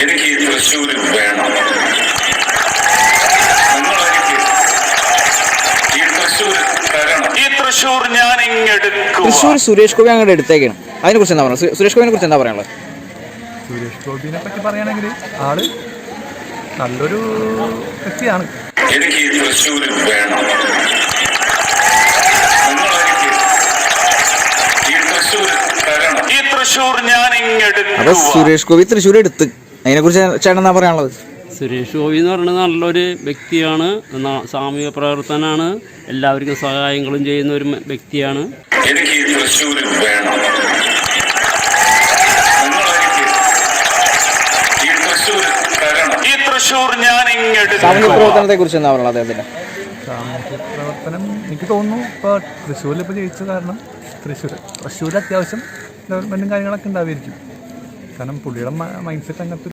എനിക്ക് ഈ തൃശ്ശൂർ വേണം. തൃശ്ശൂർ ഞാൻ ഇങ്ങെടുക്കും. തൃശ്ശൂർ സുരേഷ് ഗോപി അങ്ങോട്ട് എടുത്തേക്കാണ്. അതിനെക്കുറിച്ച് എന്താ പറയുക? സുരേഷ് ഗോപിനെ കുറിച്ച് എന്താ പറയാനുള്ളത്? സുരേഷ് ഗോപിനെ പറ്റി പറയുകയാണെങ്കിൽ ആള് നല്ലൊരു വ്യക്തിയാണ്. എനിക്ക് ഈ തൃശ്ശൂർ വേണം. ഈ തൃശ്ശൂർ ഞാൻ ഇങ്ങെടുക്കും. അപ്പൊ സുരേഷ് ഗോപി തൃശ്ശൂർ എടുത്ത്, അതിനെക്കുറിച്ച് ചേട്ടൻ എന്താ പറയാനുള്ളത്? സുരേഷ് ഗോപി എന്ന് പറയുന്നത് നല്ലൊരു വ്യക്തിയാണ്, സാമൂഹിക പ്രവർത്തനമാണ്, എല്ലാവർക്കും സഹായങ്ങളും ചെയ്യുന്ന ഒരു വ്യക്തിയാണ്. എനിക്ക് ഈ തൃശ്ശൂർ വേണം. ഈ തൃശ്ശൂർ ഞാൻ ഇങ്ങെടുക്കും. സാമൂഹിക പ്രവർത്തനത്തെ കുറിച്ച് എന്താ പറയുള്ളത് അദ്ദേഹത്തിന്? സാമൂഹ്യ പ്രവർത്തനം എനിക്ക് തോന്നുന്നു ഇപ്പോൾ തൃശ്ശൂരിൽ ഇപ്പോൾ ജയിച്ച കാരണം തൃശ്ശൂർ അത്യാവശ്യം ഡെവലപ്മെൻറ്റും കാര്യങ്ങളൊക്കെ ഉണ്ടാവുമായിരിക്കും. കാരണം പുള്ളിയുടെ മൈൻഡ് സെറ്റ് അങ്ങനത്തെ